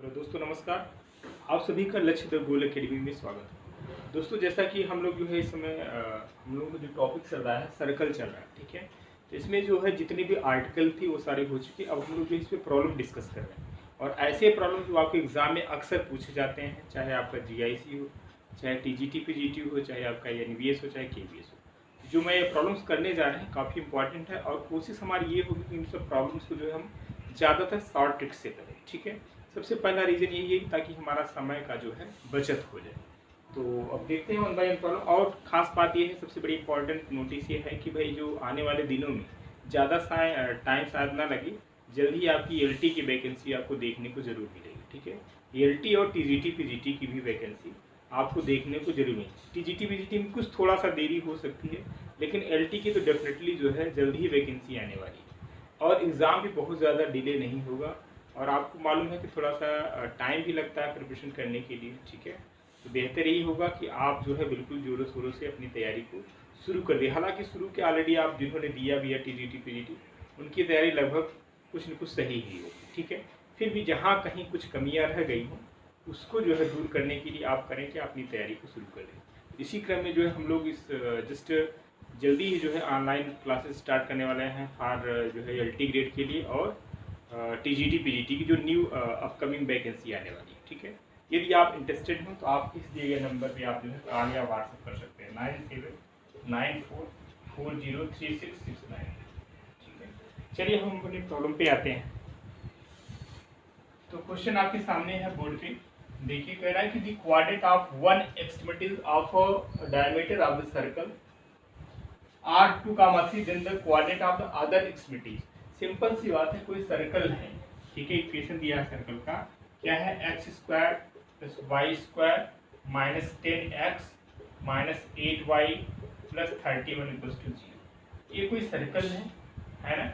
Hello दोस्तों, नमस्कार। आप सभी का लक्ष्य द गोल एकेडमी में स्वागत है। दोस्तों, जैसा कि हम लोग जो है इस समय हम लोगों का जो टॉपिक चल रहा है सर्कल चल रहा है, ठीक है। तो इसमें जो है जितनी भी आर्टिकल थी वो सारे हो चुके। अब हम लोग जो इस पर प्रॉब्लम डिस्कस कर रहे हैं और ऐसे प्रॉब्लम जो आपके एग्जाम में अक्सर पूछे जाते हैं, चाहे आपका जीआईसी हो, चाहे टीजीटी पीजीटी हो, चाहे आपका एनवीएस हो, चाहे केवीएस हो। जो मैं ये प्रॉब्लम्स करने जा रहे हैं काफ़ी इंपॉर्टेंट है और कोशिश हमारी ये होगी कि इन सब प्रॉब्लम्स को जो है हम ज़्यादातर शॉर्ट ट्रिक से करें, ठीक है। सबसे पहला रीज़न यही है ताकि हमारा समय का जो है बचत हो जाए। तो अब देखते हैं वन बाय वन प्रॉब्लम। और ख़ास बात ये है, सबसे बड़ी इंपॉर्टेंट नोटिस ये है कि भाई जो आने वाले दिनों में ज़्यादा टाइम शायद ना लगे, जल्द ही आपकी एलटी की वैकेंसी आपको देखने को जरूर मिलेगी, ठीक है। एलटी और टीजीटी पीजीटी की भी वैकेंसी आपको देखने को जरूर मिलेगी। टीजीटी पीजीटी में कुछ थोड़ा सा देरी हो सकती है, लेकिन एलटी की तो डेफिनेटली जो है जल्द ही वैकेंसी आने वाली है और एग्ज़ाम भी बहुत ज़्यादा डिले नहीं होगा। और आपको मालूम है कि थोड़ा सा टाइम भी लगता है प्रिपरेशन करने के लिए, ठीक है। तो बेहतर यही होगा कि आप जो है बिल्कुल ज़ोरों शोरों से अपनी तैयारी को शुरू कर दें। हालांकि शुरू के ऑलरेडी आप जिन्होंने दिया भी है टीजीटी पीजीटी, उनकी तैयारी लगभग कुछ न कुछ सही ही होगी, ठीक है। फिर भी जहाँ कहीं कुछ कमियाँ रह गई हों उसको जो है दूर करने के लिए आप करें कि अपनी तैयारी को शुरू कर दें। इसी क्रम में जो है हम लोग इस जस्ट जल्दी ही जो है ऑनलाइन क्लासेस स्टार्ट करने वाले हैं फॉर जो है एलटी ग्रेड के लिए और टीजीटी पीजीटी की जो न्यू अपकमिंग वैकेंसी आने वाली है, ठीक है। यदि आप इंटरेस्टेड हो तो आप इस दिए गए नंबर पे आप जो है कॉल या व्हाट्सएप कर सकते हैं 9794403669, ठीक है। चलिए हम अपनी प्रॉब्लम पे आते हैं। तो क्वेश्चन आपके सामने है बोर्ड पे। देखिए, कह रहा है कि the coordinate of one extremity of diameter of the circle are 2, then the coordinate of the other extremities. Simple सी बात है, कोई सर्कल है, ठीक है। इक्वेशन दिया है सर्कल का, क्या है, x² + y² - 10x - 8y + 31 = 0। ये कोई सर्कल है ना,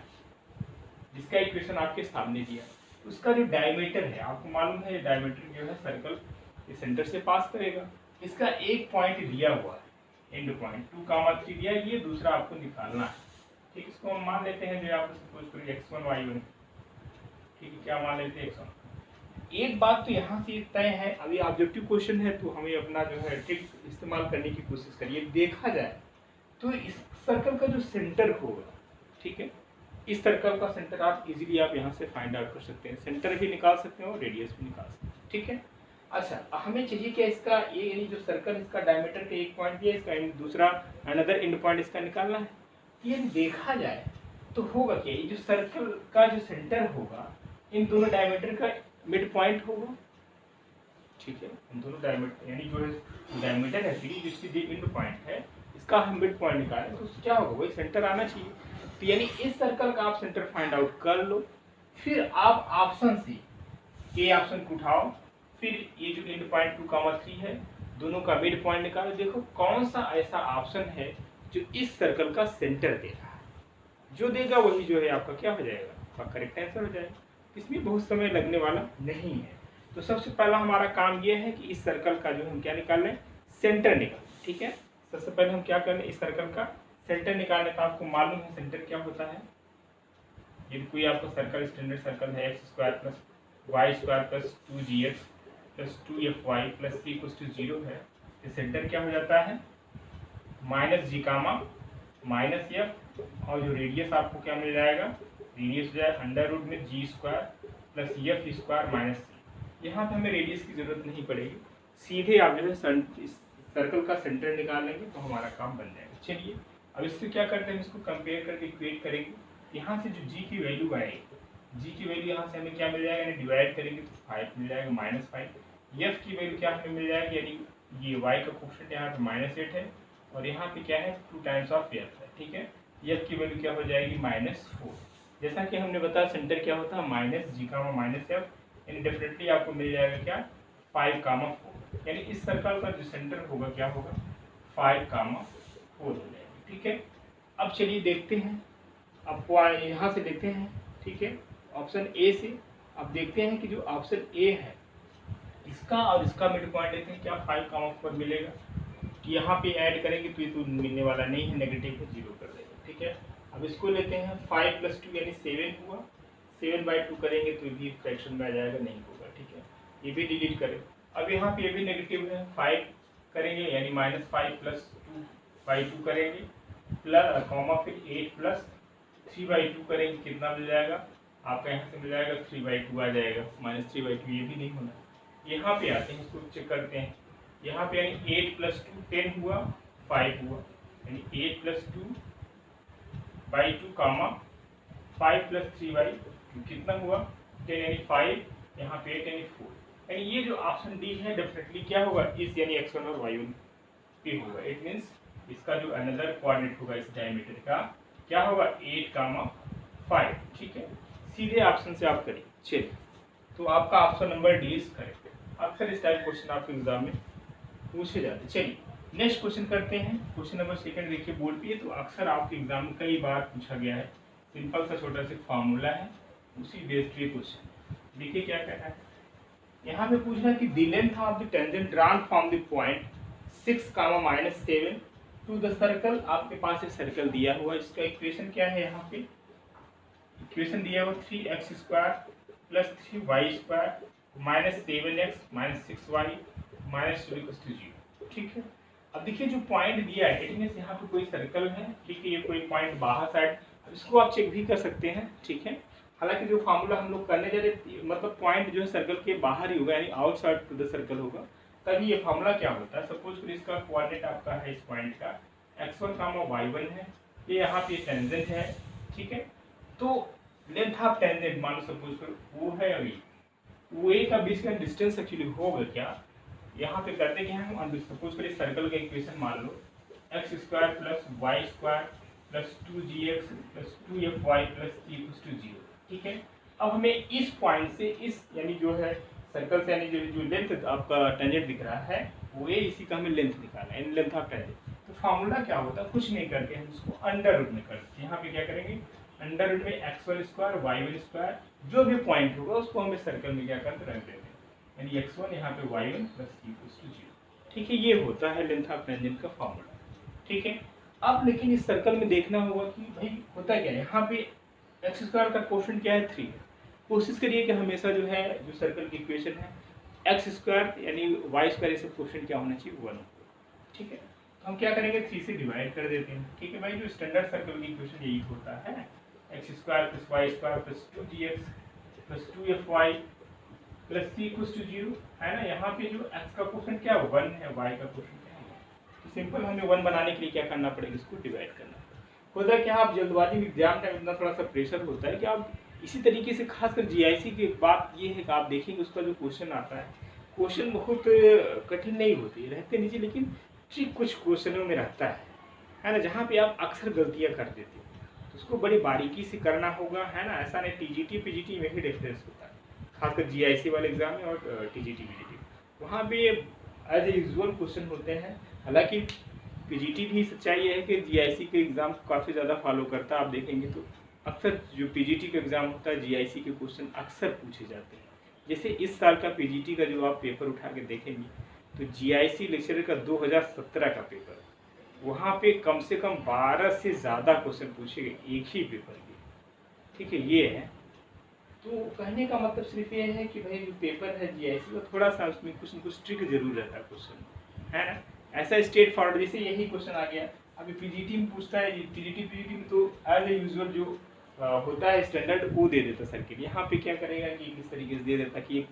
जिसका इक्वेशन आपके सामने दिया है। उसका जो डायमीटर है, आपको मालूम है डायमीटर जो है सर्कल के सेंटर से पास करेगा। इसका एक पॉइंट दिया हुआ है, एंड पॉइंट 2, 3 दिया है, ये दूसरा आपको निकालना है, ठीक। इसको हम मान लेते हैं जो आपको सपोज करिए x1 y1, ठीक है। क्या मान लेते हैं x1। एक बात तो यहाँ से तय है, अभी ऑब्जेक्टिव क्वेश्चन है तो हमें अपना जो है ट्रिक इस्तेमाल करने की कोशिश करिए। देखा जाए तो इस सर्कल का जो सेंटर होगा, ठीक है, इस सर्कल का सेंटर आप इजीली आप यहाँ से फाइंड आउट कर सकते हैं। सेंटर भी निकाल सकते हैं और रेडियस भी निकाल सकते हैं, ठीक है। अच्छा, हमें चाहिए क्या, इसका ये यानी जो सर्कल इसका डायमीटर का एक पॉइंट दिया, इसका दूसरा अनदर एंड पॉइंट इसका निकालना है। ये देखा जाए तो होगा क्या, ये जो सर्कल का जो सेंटर होगा इन दोनों डायमीटर का मिड पॉइंट होगा, ठीक है। इन दोनों डायमीटर यानी जो है डायमीटर है जिसकी जो एंड पॉइंट है इसका हम मिड पॉइंट निकालें तो क्या होगा, वही सेंटर आना चाहिए। तो यानी इस सर्कल का आप सेंटर फाइंड आउट कर लो, फिर आप ऑप्शन से ए ऑप्शन को उठाओ, फिर ये जो एंड पॉइंट 2, 3 है दोनों का मिड पॉइंट निकालो। देखो कौन सा ऐसा ऑप्शन है जो इस सर्कल का सेंटर दे रहा है, जो देगा वही जो है आपका क्या हो जाएगा, आपका करेक्ट आंसर हो जाएगा। इसमें बहुत समय लगने वाला नहीं है। तो सबसे पहला हमारा काम ये है कि इस सर्कल का जो हम क्या निकाल लें, सेंटर निकाल, ठीक है। सबसे पहले हम क्या कर लें, इस सर्कल का सेंटर निकालने का आपको मालूम है सेंटर क्या होता है। यदि कोई आपका सर्कल स्टैंडर्ड सर्कल है x² + y² + 2gx + 2fy + c = 0 है, तो सेंटर क्या हो जाता है, -g, -f, और जो रेडियस आपको क्या मिल जाएगा, रेडियस जो है √g² + f² - c। यहाँ पे हमें रेडियस की जरूरत नहीं पड़ेगी, सीधे आप जो है सर्कल का सेंटर निकाल लेंगे तो हमारा काम बन जाएगा। चलिए अब इससे क्या करते हैं, इसको कंपेयर करके इक्वेट करेंगे। यहाँ से जो g की वैल्यू आएगी, g की वैल्यू यहाँ से हमें क्या मिल जाएगा, यानी डिवाइड करेंगे तो 5 मिल जाएगा, -5। f की वैल्यू क्या हमें मिल जाएगी, यानी ये y का कोफिशिएंट यहाँ पे -8 है और यहाँ पे क्या है 2 टाइम्स ऑफ f है, ठीक है। f की वैल्यू क्या हो जाएगी, -4। जैसा कि हमने बताया सेंटर क्या होता है, -g, -f, यानी डेफिनेटली आपको मिल जाएगा क्या, 5, 4, यानी इस सर्कल का जो सेंटर होगा क्या होगा, 5, 4 हो जाएगा, ठीक है। अब चलिए देखते हैं, आपको यहाँ से देखते हैं, ठीक है, ऑप्शन ए से। अब देखते हैं कि जो ऑप्शन ए है इसका और इसका मिड पॉइंट लेते हैं, क्या 5, 4 मिलेगा। यहाँ पे ऐड करेंगे तो ये तो मिलने वाला नहीं है, नेगेटिव है, 0 कर देंगे, ठीक है। अब इसको लेते हैं 5 + 2 यानी 7 हुआ, 7/2 करेंगे तो भी फ्रैक्शन में आ जाएगा, नहीं होगा, ठीक है। ये भी डिलीट करें। अब यहाँ पे ये भी नेगेटिव है, 5 करेंगे यानी -5 प्लस 2/2 करेंगे, प्लस कॉमा फिर 8 प्लस 3/2 करेंगे, कितना मिल जाएगा आपका, यहाँ से मिल जाएगा 3/2 आ जाएगा, -3/2 ये भी नहीं होना। यहाँ पे आते हैं, इसको चेक करते हैं। यहाँ पे यानी 8 प्लस 2 10 हुआ, 5 हुआ, यानी 8 प्लस 2/2 कामा 5 प्लस 3/2 कितना हुआ 10 यानी 5, यहाँ पे 8 यानी 4। यानी ये जो ऑप्शन डी है डेफिनेटली क्या होगा, इस यानी x1 और y1 पे होगा। इट मीन्स इसका जो अनदर कोऑर्डिनेट होगा इस डायमीटर का क्या होगा 8 कामा 5। ठीक है, सीधे ऑप्शन से आप करिए। चलिए, तो आपका option number D is correct. अक्सर इस टाइप क्वेश्चन आपके एग्जाम में पूछे जाते हैं। चलिए नेक्स्ट क्वेश्चन करते हैं। क्वेश्चन नंबर सेकंड देखिए बोर्ड पे, तो अक्सर आपके एग्जाम में कई बार पूछा गया है। सिंपल सा छोटा सा फार्मूला है, उसी बेस्ड पे क्वेश्चन। देखिए क्या कहना है, यहाँ पे पूछना है कि the length of the tangent drawn from the point 6, -7 to the circle. आपके पास एक सर्कल दिया हुआ, इसका इक्वेशन क्या है, यहाँ पे इक्वेशन दिया हुआ 3x² + 3y² -7x -6y -2 ठीक है। अब देखिए जो पॉइंट दिया है, इट मींस यहाँ पे कोई सर्कल है, ठीक है, ये कोई पॉइंट बाहर साइड, इसको आप चेक भी कर सकते हैं। ठीक है, हालांकि जो फार्मूला हम लोग करने जा रहे, मतलब पॉइंट जो है सर्कल के बाहर ही होगा, यानी आउटसाइड टू द सर्कल होगा, तभी ये फार्मूला क्या होता है। सपोज फिर इसका कोऑर्डिनेट आपका है इस पॉइंट का x1, y1 है, ये यहाँ पे टेंजेंट है। ठीक है, तो लेंथ ऑफ टेंजेंट मान लो सपोज फिर वो है, अभी वो ए का बीच का डिस्टेंस एक्चुअली होगा क्या, यहाँ पे करते क्या हम, सपोज करिए सर्कल का इक्वेशन मान लो x² + y² + 2gx + 2fy + 3 0। ठीक है, अब हमें इस पॉइंट से इस यानी जो है सर्कल से यानी जो लेंथ आपका टेंजेंट दिख रहा है वो ये, इसी का हमें लेंथ निकालना है, लेंथ ऑफ टेंजेंट। तो फार्मूला क्या होता है, कुछ नहीं करके हम इसको अंडर रूट में करते हैं। यहाँ पे क्या करेंगे, अंडर रूट में x1² y1² जो भी पॉइंट होगा उसको हमें सर्कल में क्या करते रख देते हैं, यानी x1 यहाँ पे y1 + 3 0। ठीक है, ये होता है लेंथ ऑफ टेंजेंट का फार्मूला। ठीक है, अब लेकिन इस सर्कल में देखना होगा कि भाई होता क्या है, यहाँ पे x² का क्वोशंट क्या है 3 है। कोशिश करिए कि हमेशा जो है जो सर्कल की इक्वेशन है x² यानी y² इसका क्वोशंट क्या होना चाहिए 1। ठीक है, तो हम क्या करेंगे 3 से डिवाइड कर देते हैं। ठीक है भाई, जो स्टैंडर्ड सर्कल की इक्वेशन यही होता है, x² + y² + 2gx + 2fy + 3 0 है ना। यहाँ पे जो x का क्वोशंट क्या 1 है, y का क्वोशंट क्या है, तो सिंपल हमें 1 बनाने के लिए क्या करना पड़ेगा, इसको डिवाइड करना होता है। क्या आप जल्दबाजी में एग्जाम टाइम इतना थोड़ा सा प्रेशर होता है कि आप इसी तरीके से, खासकर जीआईसी की बात ये है कि आप देखेंगे उसका जो क्वेश्चन आता है, क्वेश्चन बहुत कठिन नहीं होती रहते नीचे, लेकिन ट्रिक कुछ क्वेश्चनों में रहता है ना, जहाँ पे आप अक्सर गलतियाँ कर देते हो, तो उसको बड़ी बारीकी से करना होगा, है ना। ऐसा नहीं टीजीटी पीजीटी में ही डिफरेंस होता है, खासकर जीआईसी वाले एग्जाम में और टीजीटी पीजीटी, वहाँ पे एज ए यूजुअल क्वेश्चन होते हैं। हालांकि पीजीटी भी सच्चाई है कि जीआईसी के एग्जाम काफ़ी ज़्यादा फॉलो करता है। आप देखेंगे तो अक्सर जो पीजीटी का एग्जाम होता है जीआईसी के क्वेश्चन अक्सर पूछे जाते हैं। जैसे इस साल का पीजीटी का जो आप पेपर उठा के देखेंगे तो जीआईसी लेक्चरर का 2017 का पेपर, वहाँ पे कम से कम 12 से ज़्यादा क्वेश्चन पूछे गए एक ही पेपर के। ठीक है, ये है। तो कहने का मतलब सिर्फ ये है कि भाई जो पेपर है जीआईसी का, थोड़ा सा उसमें कुछ न कुछ ट्रिक जरूर रहता है क्वेश्चन, है ना। ऐसा स्ट्रेट फॉरवर्ड जैसे यही क्वेश्चन आ गया, अभी पीजीटी में पूछता है, टीजीटी पीजीटी में तो एज ए यूजुअल जो होता है स्टैंडर्ड वो दे देता सर के लिए। यहाँ पे क्या करेगा कि किस तरीके से दे देता कि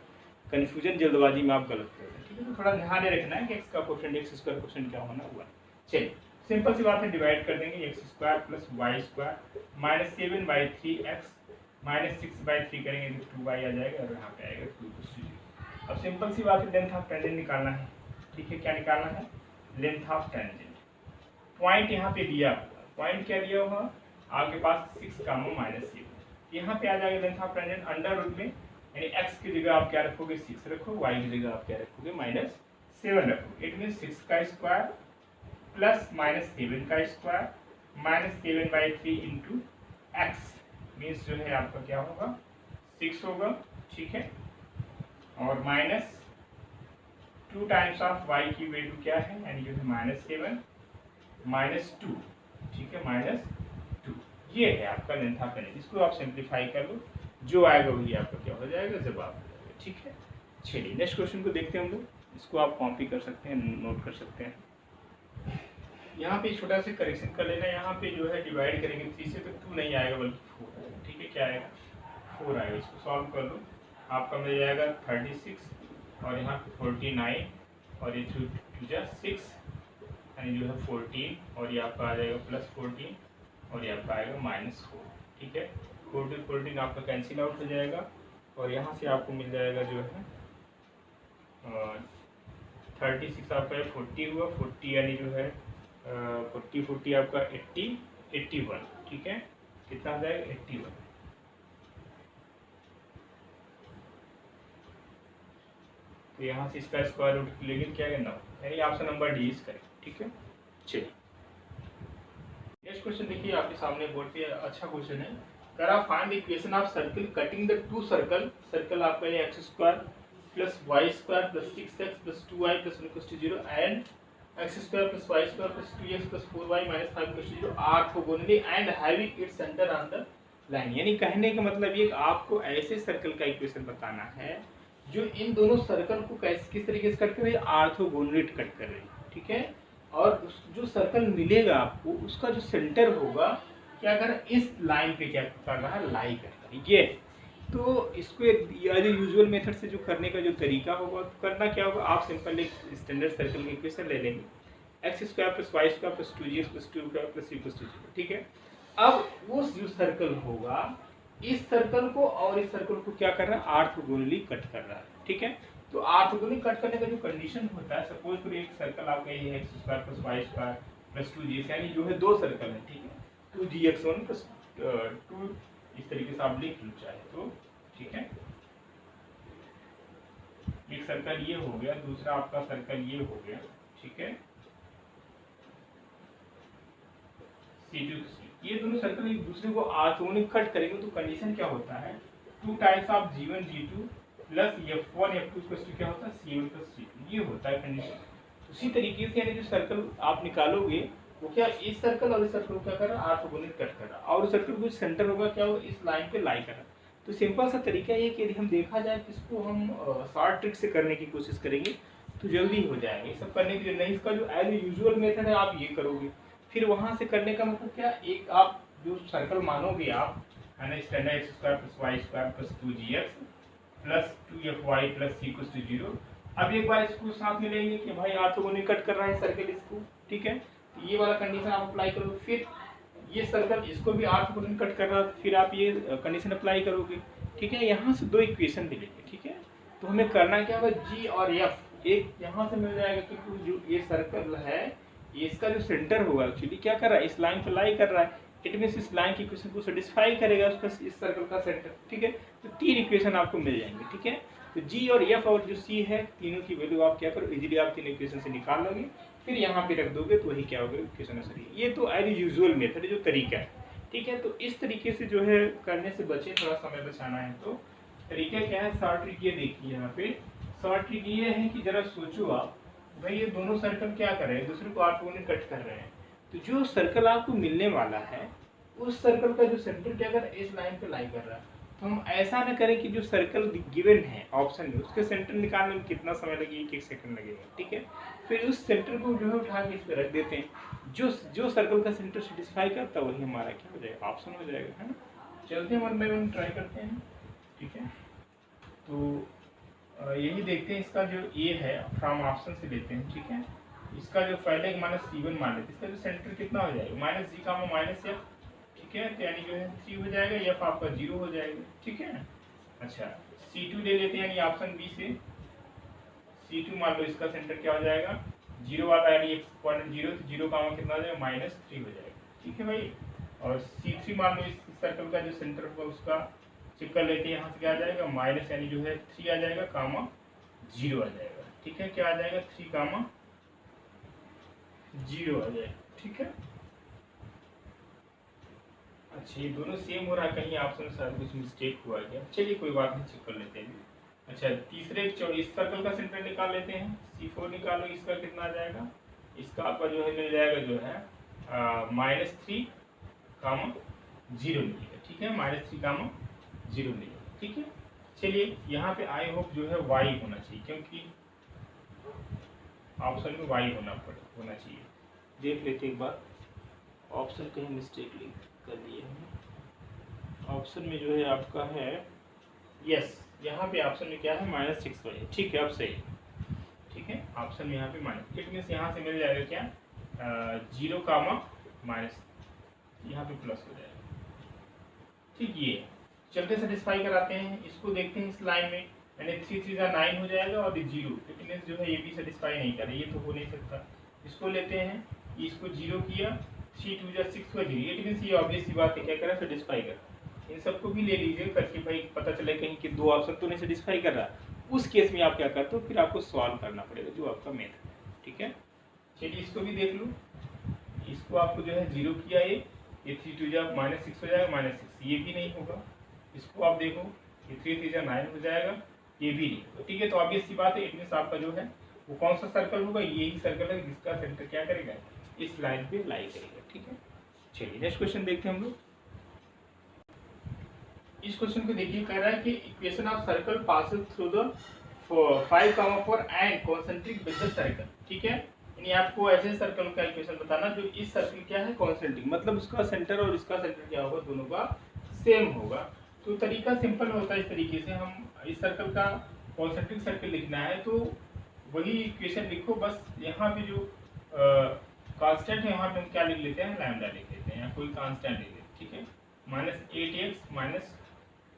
कन्फ्यूजन जल्दबाजी में आप गलत कर रहे हैं। ठीक है, तो थोड़ा ध्यान में रखना है कि एक्स का क्वेश्चन एक्स स्क्वायर क्वेश्चन क्या होना हुआ। चलिए सिंपल सी बात है, डिवाइड कर देंगे x² + y² -7/3x -6/3 करेंगे तो 2y आ जाएगा और यहाँ पे आएगा 2 अब सिंपल सी बात है, लेंथ ऑफ टेंजेंट निकालना है। ठीक है, क्या निकालना है, लेंथ ऑफ टेंजेंट। पॉइंट यहाँ पे दिया हुआ, पॉइंट क्या दिया हुआ आपके पास 6, -7, यहाँ पे आ जाएगा length of tangent under root में, यानी x की जगह आप क्या रखोगे 6 रखो, y की जगह आप क्या रखोगे -7 रखोगे। इट मीन 6 का स्क्वायर प्लस -7 का स्क्वायर -7/3 इंटू एक्स मीन्स जो है आपका क्या होगा 6 होगा। ठीक है, और -2 टाइम्स ऑफ y की वैल्यू क्या है, यानी जो है -7 -2। ठीक है, -2 ये है आपका लेंथ ऑफ टेंजेंट। इसको आप सिंप्लीफाई कर लो, जो आएगा वही आपका क्या हो जाएगा, जवाब हो जाएगा। ठीक है, चलिए नेक्स्ट क्वेश्चन को देखते हैं हम लोग। इसको आप कॉपी कर सकते हैं, नोट कर सकते हैं। यहाँ पे छोटा सा करेक्शन कर लेना। यहाँ पे जो है डिवाइड करेंगे 3 से तो 2 नहीं आएगा बल्कि 4 आएगा। ठीक है, क्या आएगा? 4 आएगा। इसको सॉल्व कर दो, आपका मिल जाएगा 36 और यहाँ पे 49 और ये 2 जा 6 यानी जो है 14 और ये आपका आ जाएगा +14 और ये आपका आएगा -4। ठीक है, 14 आपका कैंसिल आउट हो जाएगा और यहाँ से आपको मिल जाएगा जो है 36 आपका 40 हुआ, 40 यानी जो है 40 आपका 81। ठीक है, कितना आ जाएगा? 81। तो यहाँ से इसका स्क्वायर रूट लेंगे, क्या है 9, यानी option number D is correct. ठीक है, चलिए नेक्स्ट क्वेश्चन देखिए आपके सामने बोर्ड पे। अच्छा क्वेश्चन है। करा find the equation of circle cutting the two circle आपका ये x² + y² + 6x + 2y + 1 = 0 and x² + y² + 2x + 4y - 5 = 0 orthogonally and having its centre on the line. यानी कहने का मतलब ये कि आपको ऐसे सर्कल का इक्वेशन बताना है जो इन दोनों सर्कल को किस तरीके से कट कर रही है? ऑर्थोगोनली कट कर रही है। ठीक है, और जो सर्कल मिलेगा आपको उसका जो सेंटर होगा क्या कर रहा है? इस लाइन पे क्या कर रहा है? लाई कर रहा है। ये तो इसको यूजुअल मेथड से जो करने का जो तरीका होगा तो करना क्या होगा? आप सिंपल एक स्टैंडर्ड सर्कल की इक्वेशन ले लेंगे, x² + y² + 2gx + 2y + 3 = 0। ठीक है, अब वो जो सर्कल होगा इस सर्कल को और इस सर्कल को क्या कर रहा है? ऑर्थोगोनली कट कर रहा है। ठीक है, तो ऑर्थोगोनली कट करने का जो कंडीशन होता है, सपोज करो एक सर्कल आपका ये है x² + y² + 2gx यानी जो है दो सर्कल है। ठीक है, 2gx1 + 2 इस तरीके से आप लिख लो चाहे तो। ठीक है, एक सर्कल ये हो गया, दूसरा आपका सर्कल ये हो गया। ठीक है, C2 ये दोनों सर्कल एक दूसरे को ऑर्थोगोनली कट करेंगे तो कंडीशन क्या होता है? 2 times of G1 G2 + F1 F2 क्या होता है? C1 + C2 ये होता है कंडीशन। उसी तरीके से यानी जो सर्कल आप निकालोगे वो क्या इस सर्कल और इस सर्कल को क्या कर रहा है? ऑर्थोगोनली कट कर रहा है और उस सर्कल को सेंटर होगा क्या होगा? इस लाइन पे लाई कर रहा है। तो सिंपल सा तरीका ये कि यदि हम देखा जाए तो इसको हम शॉर्ट ट्रिक से करने की कोशिश करेंगे तो जल्दी हो जाएगा। ये सब करने के लिए नहीं, इसका जो एज यूजुअल मेथड है आप ये करोगे, फिर वहां से करने का मतलब क्या? एक आप जो सर्कल मानोगे आप है ना, standard x² + y² + 2gx + 2fy + c = 0। अब एक बार इसको साथ में लेंगे कि भाई ऑर्थोगोनली कट कर रहा है सर्कल इसको। ठीक है, तो ये वाला कंडीशन आप अप्लाई करोगे, फिर ये सर्कल इसको भी ऑर्थोगोनली कट कर रहा है, फिर आप ये कंडीशन अप्लाई करोगे। ठीक है, यहाँ से दो इक्वेशन मिलेंगे। ठीक है, तो हमें करना क्या होगा? G और F एक यहाँ से मिल जाएगा क्योंकि जो ये सर्कल है इसका जो सेंटर होगा एक्चुअली क्या कर रहा है? इस लाइन पे लाई कर रहा है। इट मींस इस लाइन की इक्वेशन को सेटिस्फाई करेगा उसका इस सर्कल का सेंटर। ठीक है, तो 3 इक्वेशन आपको मिल जाएंगे। ठीक है, तो G और F और जो C है तीनों की वैल्यू आप क्या करो? इजीली आप 3 इक्वेशन से निकाल लोगे, फिर यहाँ पे रख दोगे तो वही क्या होगा? Equation answer. ये तो एज यूजुअल मेथड जो तरीका है। ठीक है, तो इस तरीके से जो है करने से बचे, थोड़ा समय बचाना है तो तरीका क्या है? शॉर्ट ट्रिक ये देखिए, यहाँ पे शॉर्ट ट्रिक ये है कि जरा सोचो आप, भाई ये दोनों सर्कल क्या कर रहे हैं? दूसरे को ऑर्थोगोनली कट कर रहे हैं, तो जो सर्कल आपको मिलने वाला है उस सर्कल का जो सेंटर क्या कर रहा है? इस लाइन पे लाई कर रहा है। तो हम ऐसा ना करें कि जो सर्कल गिवन है ऑप्शन में उसके सेंटर निकालने में कितना समय लगेगा? 1 सेकंड लगेगा। ठीक है, फिर उस सेंटर को जो है उठा के इस पे रख देते हैं। जो सर्कल का सेंटर सेटिस्फाई करता है वही हमारा क्या हो जाएगा? ऑप्शन हो जाएगा, है ना। चलते हैं 1 बाय 1 ट्राई करते हैं। ठीक है, तो यही देखते हैं। इसका जो ए है फ्रॉम ऑप्शन से लेते हैं। ठीक है, इसका जो पहले -C1 मान लेते हैं, इसका जो सेंटर कितना हो जाएगा? -G, -F। ठीक है, तो यानी जो है 3 हो जाएगा, F आपका 0 हो जाएगा। ठीक है, अच्छा C2 ले लेते हैं यानी ऑप्शन बी से। C2 मान लो इसका सेंटर क्या हो जाएगा? 0 वाला यानी x पॉइंट 0, तो 0 का कितना हो जाएगा? -3 हो जाएगा। ठीक है भाई, और C3 मान लो इस सर्कल का जो सेंटर होगा उसका चेक कर लेते हैं। यहाँ से क्या आ जाएगा? माइनस यानी जो है 3 आ जाएगा, कामा 0 आ जाएगा। ठीक है, क्या आ जाएगा? 3, कामा 0 आ जाएगा। ठीक है, अच्छा ये दोनों सेम हो रहा है, कहीं ऑप्शन में शायद कुछ मिस्टेक हुआ क्या? चलिए कोई बात नहीं, चेक कर लेते हैं। अच्छा तीसरे इस सर्कल का सेंटर निकाल लेते हैं। C4 निकालो, इसका कितना आ जाएगा? इसका आपका जो है मिल जाएगा जो है -3, कामा 0 मिलेगा। ठीक है, -3, कामा 0 मिलेगा। ठीक है, चलिए यहाँ पे आई होप जो है y होना चाहिए, क्योंकि ऑप्शन में y होना चाहिए। देख लेते एक बार, ऑप्शन कहीं मिस्टेक कर दिए हैं। ऑप्शन में जो है आपका है यस, यहाँ पे ऑप्शन में क्या है -6y, ठीक है अब सही, ठीक है ऑप्शन में यहाँ पे माइनस, इट मीन्स यहाँ से मिल जाएगा क्या 0 कामा माइनस, यहाँ पे प्लस हो जाएगा, ठीक। ये चलते सेटिस्फाई कराते हैं, इसको देखते हैं इस लाइन में, यानी 3 3 9 हो जाएगा और 0, इट मीन्स जो है ये भी सेटिस्फाई नहीं कर रहा, ये तो हो नहीं सकता। इसको लेते हैं, इसको 0 किया, 3 2 6 हुआ 0, इट मीन्स ये ऑब्वियस सी बात है क्या करा सेटिस्फाई कर। इन सबको भी ले लीजिए करके भाई, पता चले कहीं कि 2 ऑप्शन तो नहीं सेटिस्फाई कर रहा, उस केस में आप क्या करते हो, फिर आपको सॉल्व करना पड़ेगा जो आपका मेथड है, ठीक है। चलिए इसको भी देख लो, इसको आपको जो है 0 किया, ये 3 2 -6 हो जाएगा, -6 ये भी नहीं होगा। इसको आप देखो, ये 3 3 9 हो जाएगा, ये भी नहीं होगा, ठीक है। तो ऑब्वियस सी बात है, इट मीन्स आपका जो है वो कौन सा सर्कल होगा, यही सर्कल है जिसका सेंटर क्या करेगा, इस लाइन पे लाई करेगा, ठीक है। चलिए नेक्स्ट क्वेश्चन देखते हैं हम लोग। इस क्वेश्चन को देखिए, कह रहा है कि equation of circle passes through the 5, 4 and concentric with the circle, ठीक है। यानी आपको ऐसे सर्कल का इक्वेशन बताना जो इस सर्कल क्या है कॉन्सेंट्रिक, मतलब उसका सेंटर और इसका सेंटर क्या होगा, दोनों का सेम होगा। तो तरीका सिंपल होता है, इस तरीके से हम इस सर्कल का कॉन्सेंट्रिक सर्कल लिखना है तो वही इक्वेशन लिखो, बस यहाँ पे जो कांस्टेंट है यहाँ पे हम क्या लिख लेते हैं, लैम्डा लिख लेते हैं, या कोई कांस्टेंट लिख लेते हैं, ठीक है। -8x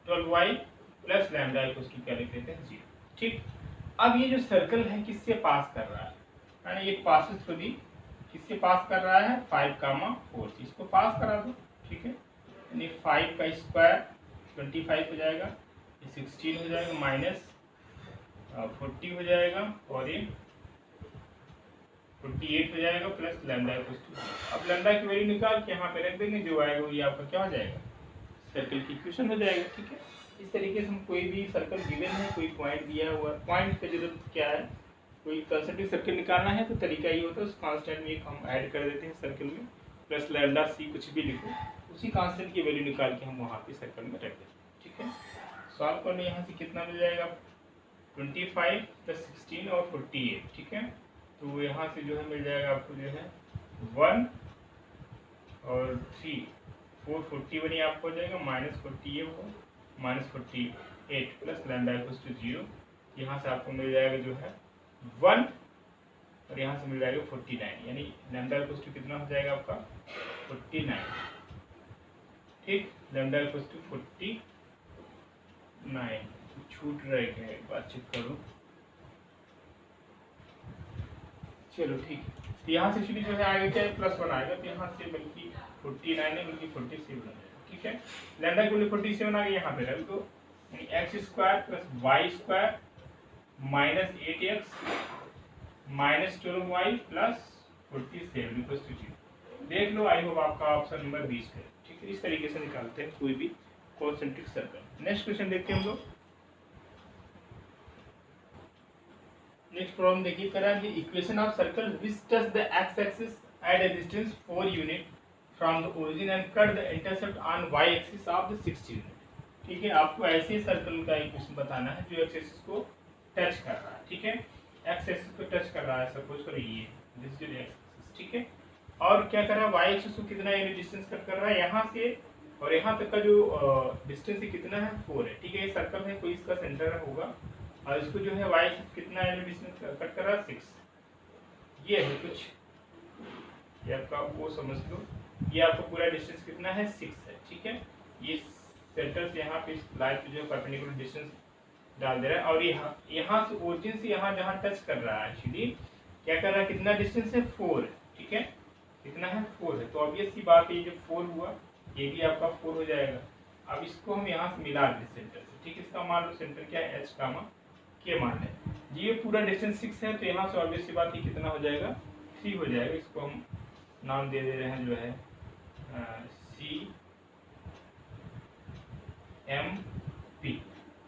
-12y plus lambda equals to क्या लिख लेते हैं 0, ठीक। अब ये जो सर्कल है किससे पास कर रहा है, यानी ये पासेस थ्रू दी, किससे पास कर रहा है 5, 4, इसको पास करा दो, ठीक है। यानी 5 का स्क्वायर 25 हो जाएगा, ये 16 हो जाएगा, -40 हो जाएगा और ये 48 हो जाएगा प्लस लैम्डा इक्वल्स टू। अब लैम्डा की वैल्यू निकाल के यहाँ पे रख देंगे, जो आएगा वो ये आपका क्या हो जाएगा, सर्कल की इक्वेशन हो जाएगा, ठीक है। इस तरीके से हम कोई भी सर्कल गिवन है, कोई पॉइंट दिया हुआ, पॉइंट की जरूरत क्या है, कोई कंसेंट्रिक सर्कल निकालना है तो तरीका ये होता है, उस कांस्टेंट में एक हम ऐड कर देते हैं सर्कल में, प्लस लैम्डा सी कुछ भी लिखो, उसी कांस्टेंट की वैल्यू निकाल के हम वहाँ पे सर्कल में रख देते हैं, ठीक है। सॉल्व करने यहाँ से कितना मिल जाएगा, 25 + 16 और 48, ठीक है। तो यहाँ से जो है मिल जाएगा आपको जो है 1 और 3 4 41 ये आपको हो जाएगा, -40 ये होगा, -48 प्लस लैम्डा इक्वल्स टू 0, यहाँ से आपको मिल जाएगा जो है 1 और यहाँ से मिल जाएगा 49, यानी लैम्डा इक्वल्स टू कितना हो जाएगा आपका 49, ठीक। लैम्डा इक्वल्स टू 49, छूट रह गया, एक बार चेक करो, चलो ठीक है। तो यहाँ से एक्चुअली जो है आएगा क्या, +1 आएगा, तो यहाँ से बल्कि 49 है बल्कि 47 आ जाएगा, ठीक है। लैम्डा इक्वल टू 47 आ गया, यहाँ पे रख दो, x² + y² -8x -12y + 47 = 0। देख लो, आई होप आपका ऑप्शन नंबर 20 है, ठीक है। इस तरीके से निकालते हैं कोई भी कॉन्सेंट्रिक सर्कल। नेक्स्ट क्वेश्चन देखते हैं हम लोग। नेक्स्ट प्रॉब्लम देखिए, करा है equation of circle which touch the x axis at a distance 4 unit from the origin and cut the intercept on y axis of the 6 unit, ठीक है। आपको ऐसे सर्कल का इक्वेशन बताना है जो एक्स एक्सिस को टच कर रहा है, ठीक है। एक्स एक्सिस को टच कर रहा है, सपोज करो ये दिस इज एक्स एक्सिस, ठीक है। और क्या कर रहा है, y एक्सिस को कितना यूनिट डिस्टेंस कट कर रहा है, यहाँ से और यहाँ तक का जो डिस्टेंस है कितना है 4 है, ठीक है। ये सर्कल है, कोई इसका सेंटर होगा और इसको जो है y एक्सिस कितना यूनिट डिस्टेंस कट कर रहा है 6, ये है कुछ, ये आपका वो समझ लो, ये आपका पूरा डिस्टेंस कितना है 6 है, ठीक है। ये सेंटर से यहाँ पे इस लाइन पे जो परपेंडिकुलर डिस्टेंस डाल दे रहा है और यहाँ से ओरिजिन से यहाँ जहाँ टच कर रहा है एक्चुअली क्या कर रहा है, कितना डिस्टेंस है 4 है, ठीक है। कितना है 4 है, तो ऑब्वियस सी बात है ये जो 4 हुआ ये भी आपका 4 हो जाएगा। अब इसको हम यहाँ से मिला दें सेंटर से, ठीक है। इसका मान लो सेंटर क्या है h के मान है, ये पूरा डिस्टेंस 6 है, तो यहाँ से ऑब्वियस सी बात है कितना हो जाएगा 3 हो जाएगा। इसको हम नाम दे दे रहे हैं जो है CMP,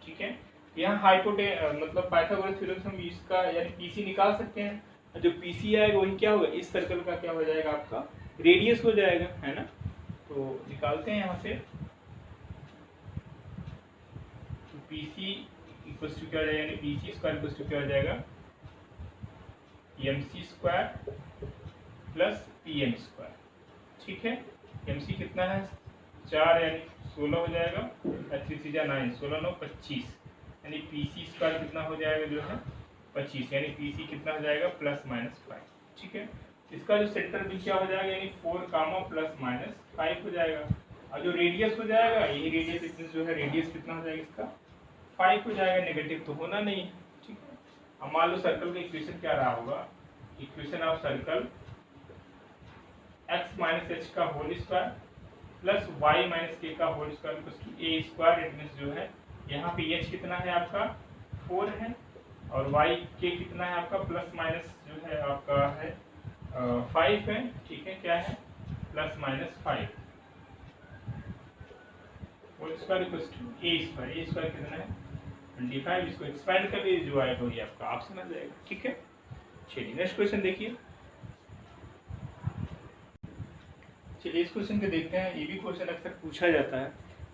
ठीक है। यहाँ मतलब पाइथागोरस थ्योरम से हम इसका यानी PC निकाल सकते हैं। जो PC आएगा वही क्या होगा, इस सर्कल का क्या हो जाएगा आपका रेडियस हो जाएगा, है ना। तो निकालते हैं यहाँ से, पी सी इक्वल्स टू क्या हो जाएगा, यानी P C square equals to क्या हो जाएगा, M C square plus P M square. ठीक है, एम सी कितना है 4 यानी 16 हो जाएगा, 3 9 16 9 25, यानी पी सी स्क्वायर कितना हो जाएगा जो है 25, यानी पी सी कितना हो जाएगा ±5। ठीक है, इसका जो सेंटर भी क्या हो जाएगा, यानी 4 प्लस माइनस 5 हो जाएगा, और जो रेडियस हो जाएगा, यही रेडियस जो है, रेडियस कितना हो जाएगा इसका 5 हो जाएगा, नेगेटिव तो होना नहीं है। ठीक है, अब मान लो सर्कल का इक्वेशन क्या रहा होगा, equation of circle x minus H का whole square plus y minus K का whole square equals to a square. It means जो है यहाँ पे h कितना है आपका 4 है, और y के कितना है आपका प्लस माइनस जो है आपका है 5 है। ठीक है, क्या है ±5 whole square equals to a square कितना है 25। इसको एक्सपेंड कर दीजिए, जो आएगा वही आपका ऑप्शन आ जाएगा। ठीक है, चलिए नेक्स्ट क्वेश्चन देखिए। चलिए इस क्वेश्चन को देखते हैं। ये भी क्वेश्चन अक्सर पूछा जाता है,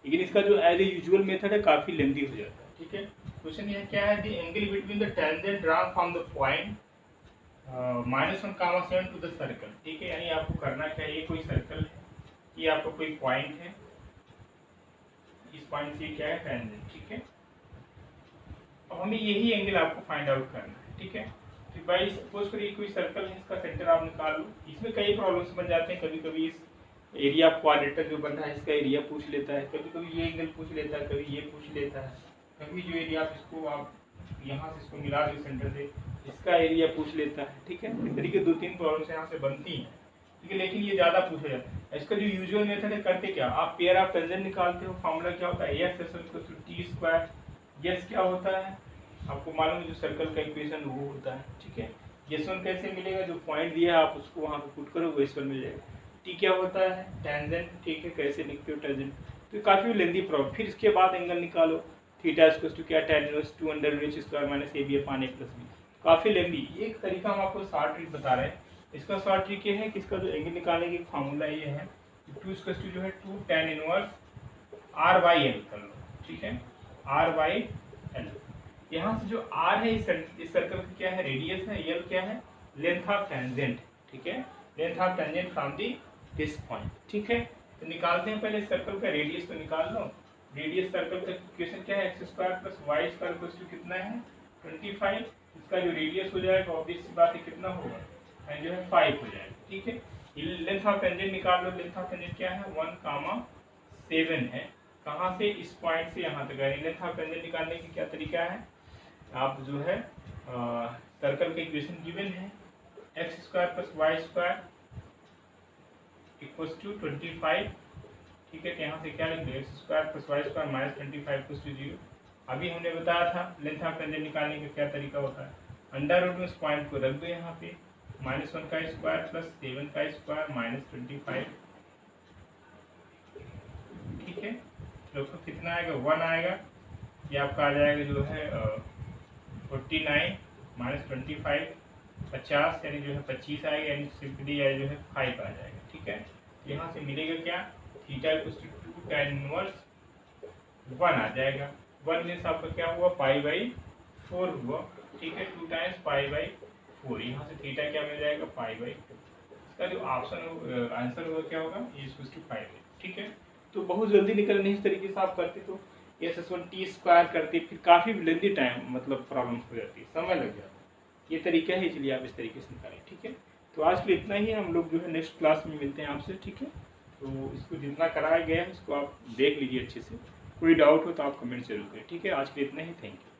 लेकिन इसका जो एज ए यूजुअल मेथड है काफी लेंथी हो जाता है। ठीक है, क्वेश्चन ये क्या है, the angle between the tangent drawn from the point -1, 7 to the circle. ठीक है, यानी आपको करना क्या है, ये कोई सर्कल है, ये आपका कोई पॉइंट है, इस पॉइंट से क्या है टेंजेंट। ठीक है, अब हमें यही एंगल आपको फाइंड आउट करना है। ठीक है, तो भाई सपोज करिए कोई सर्कल है, इसका सेंटर आप निकाल लो। इसमें कई प्रॉब्लम्स बन जाते हैं, कभी कभी इस एरिया क्वाड्रेटर जो बनता है इसका एरिया पूछ लेता है, कभी कभी ये एंगल पूछ लेता है, कभी ये पूछ लेता है, कभी जो एरिया आप इसको आप यहाँ से इसको मिला दो सेंटर से, इसका एरिया पूछ लेता है। ठीक है, इस तरीके 2-3 प्रॉब्लम्स यहाँ से बनती हैं। ठीक है, लेकिन ये ज़्यादा पूछा जाता है। इसका जो यूजुअल मेथड है, करते क्या, आप पेयर ऑफ टेंजेंट निकालते हो, फॉर्मूला क्या होता है एस टी स्क्वायर। यस क्या होता है आपको मालूम है, जो सर्कल का इक्वेशन वो होता है। ठीक है, यस वन कैसे मिलेगा, जो पॉइंट दिया है आप उसको वहाँ पे पुट करो, वो इस वन मिल जाएगा। टी क्या होता है टेंजेंट। ठीक है, कैसे लिखते हो टेंजेंट, तो काफ़ी लेंदी प्रॉब्लम। फिर इसके बाद एंगल निकालो, थीटा इक्वल्स टू क्या tan inverse 2 square minus A B upon A plus B. काफ़ी लेंदी। एक तरीका हम आपको शॉर्ट ट्रिक बता रहे हैं। इसका शॉर्ट ट्रिक ये है कि इसका जो एंगल निकालने की फार्मूला ये है, 2 इक्वल्स टू जो है 2 tan inverse R by L कर लो। ठीक है, आर बाई एल। यहाँ से जो आर है इस सर्कल का क्या है रेडियस है, एल क्या है लेंथ ऑफ टेंजेंट। ठीक है, length of tangent from the this point. ठीक है, तो निकालते हैं पहले सर्कल का रेडियस, तो निकाल लो। रेडियस सर्कल का इक्वेशन क्या है X square plus Y square equals to कितना है 25। इसका जो रेडियस हो जाएगा ऑब्वियस सी बात है कितना होगा, जो है 5 हो जाएगा। ठीक है, लेंथ ऑफ टेंजेंट निकाल लो। लेंथ ऑफ टेंजेंट क्या है 1,7 है। कहाँ से, इस पॉइंट से यहाँ तक। यानी लेंथ ऑफ टेंजेंट निकालने की क्या तरीका है, आप जो है सर्कल का इक्वेशन गिवन है X square plus Y square equals to 25। ठीक है, तो यहाँ से क्या लिख दो X square plus Y square minus 25 equals to 0। अभी हमने बताया था लेंथ ऑफ टेंजेंट निकालने का क्या तरीका होता है, अंडर रूट में इस पॉइंट को रख दो यहाँ पे, -1 का स्क्वायर प्लस 7 का स्क्वायर माइनस 25। ठीक है, तो कितना आएगा 1 आएगा, ये आपका आ जाएगा जो है 49 माइनस 25 50, यानी जो है 25 आएगा, यानी सिंपली जो है 5 आ जाएगा। ठीक है, यहाँ से मिलेगा क्या theta equals to 2 tan inverse 1 आ जाएगा। 1 मीन्स आपका क्या हुआ π/4 हुआ। ठीक है, 2 टाइम्स π/4, यहाँ से थीटा क्या मिल जाएगा π/4। इसका जो ऑप्शन आंसर होगा क्या होगा ये इक्वल्स टू 5। ठीक है, तो बहुत जल्दी निकलने इस तरीके से आप करते तो s1t स्क्वायर करते, फिर काफ़ी लेंदी टाइम मतलब प्रॉब्लम हो जाती है, समय लग जाता है। ये तरीका है, इसलिए आप इस तरीके से निकालें। ठीक है, तो आज के लिए इतना ही। हम लोग जो है नेक्स्ट क्लास में मिलते हैं आपसे। ठीक है, तो इसको जितना कराया गया है इसको आप देख लीजिए अच्छे से। कोई डाउट हो तो आप कमेंट जरूर करें। ठीक है, आज के लिए इतना ही। Thank you.